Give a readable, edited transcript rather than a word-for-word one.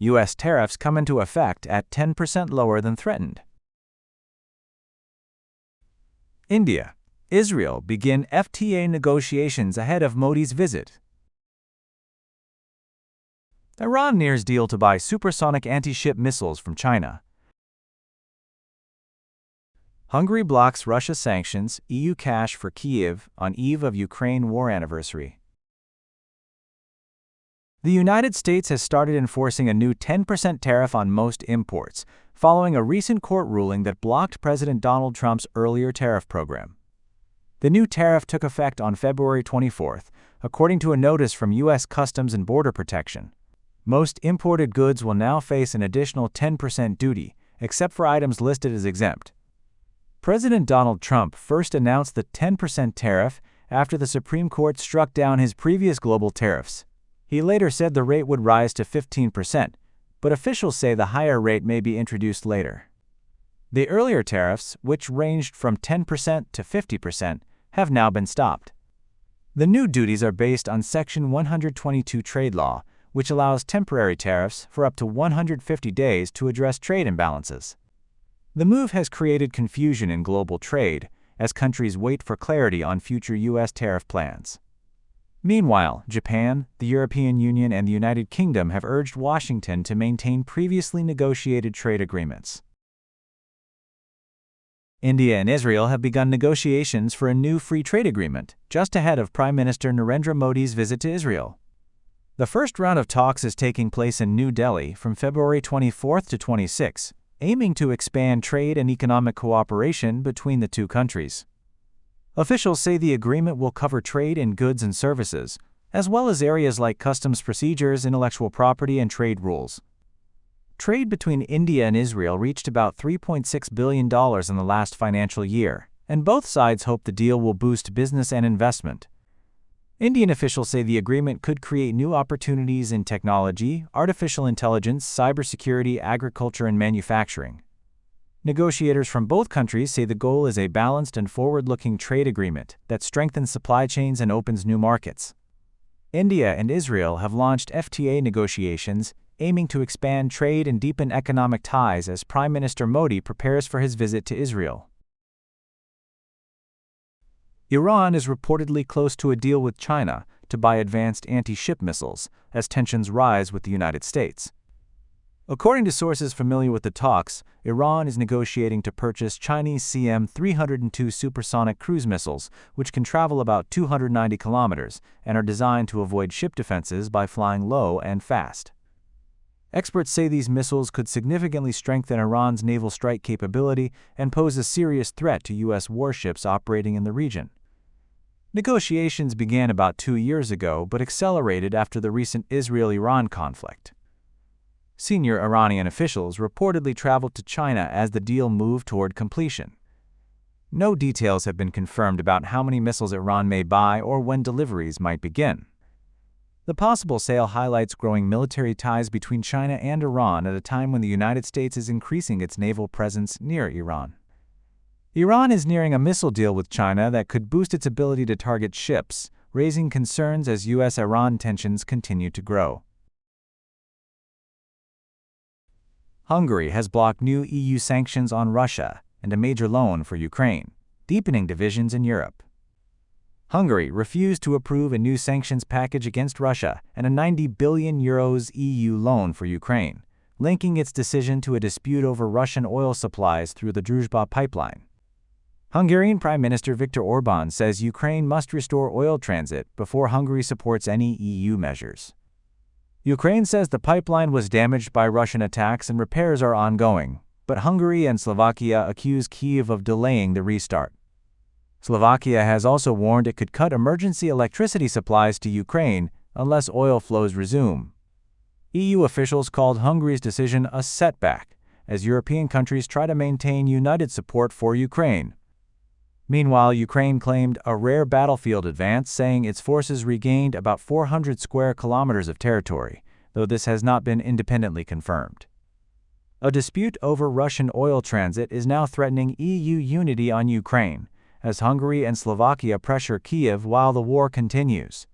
U.S. tariffs come into effect at 10% lower than threatened. India, Israel begin FTA negotiations ahead of Modi's visit. Iran nears deal to buy supersonic anti-ship missiles from China. Hungary blocks Russia sanctions, EU cash for Kyiv on eve of Ukraine war anniversary. The United States has started enforcing a new 10% tariff on most imports, following a recent court ruling that blocked President Donald Trump's earlier tariff program. The new tariff took effect on February 24th, according to a notice from U.S. Customs and Border Protection. Most imported goods will now face an additional 10% duty, except for items listed as exempt. President Donald Trump first announced the 10% tariff after the Supreme Court struck down his previous global tariffs. He later said the rate would rise to 15%, but officials say the higher rate may be introduced later. The earlier tariffs, which ranged from 10% to 50%, have now been stopped. The new duties are based on Section 122 trade law, which allows temporary tariffs for up to 150 days to address trade imbalances. The move has created confusion in global trade as countries wait for clarity on future U.S. tariff plans. Meanwhile, Japan, the European Union, and the United Kingdom have urged Washington to maintain previously negotiated trade agreements. India and Israel have begun negotiations for a new free trade agreement, just ahead of Prime Minister Narendra Modi's visit to Israel. The first round of talks is taking place in New Delhi from February 24th to 26, aiming to expand trade and economic cooperation between the two countries. Officials say the agreement will cover trade in goods and services, as well as areas like customs procedures, intellectual property, and trade rules. Trade between India and Israel reached about $3.6 billion in the last financial year, and both sides hope the deal will boost business and investment. Indian officials say the agreement could create new opportunities in technology, artificial intelligence, cybersecurity, agriculture, and manufacturing. Negotiators from both countries say the goal is a balanced and forward-looking trade agreement that strengthens supply chains and opens new markets. India and Israel have launched FTA negotiations, aiming to expand trade and deepen economic ties as Prime Minister Modi prepares for his visit to Israel. Iran is reportedly close to a deal with China to buy advanced anti-ship missiles as tensions rise with the United States. According to sources familiar with the talks, Iran is negotiating to purchase Chinese CM-302 supersonic cruise missiles, which can travel about 290 kilometers and are designed to avoid ship defenses by flying low and fast. Experts say these missiles could significantly strengthen Iran's naval strike capability and pose a serious threat to U.S. warships operating in the region. Negotiations began about 2 years ago but accelerated after the recent Israel-Iran conflict. Senior Iranian officials reportedly traveled to China as the deal moved toward completion. No details have been confirmed about how many missiles Iran may buy or when deliveries might begin. The possible sale highlights growing military ties between China and Iran at a time when the United States is increasing its naval presence near Iran. Iran is nearing a missile deal with China that could boost its ability to target ships, raising concerns as U.S.-Iran tensions continue to grow. Hungary has blocked new EU sanctions on Russia and a major loan for Ukraine, deepening divisions in Europe. Hungary refused to approve a new sanctions package against Russia and a €90 billion EU loan for Ukraine, linking its decision to a dispute over Russian oil supplies through the Druzhba pipeline. Hungarian Prime Minister Viktor Orbán says Ukraine must restore oil transit before Hungary supports any EU measures. Ukraine says the pipeline was damaged by Russian attacks and repairs are ongoing, but Hungary and Slovakia accuse Kyiv of delaying the restart. Slovakia has also warned it could cut emergency electricity supplies to Ukraine unless oil flows resume. EU officials called Hungary's decision a setback, as European countries try to maintain united support for Ukraine. Meanwhile, Ukraine claimed a rare battlefield advance, saying its forces regained about 400 square kilometers of territory, though this has not been independently confirmed. A dispute over Russian oil transit is now threatening EU unity on Ukraine, as Hungary and Slovakia pressure Kyiv while the war continues.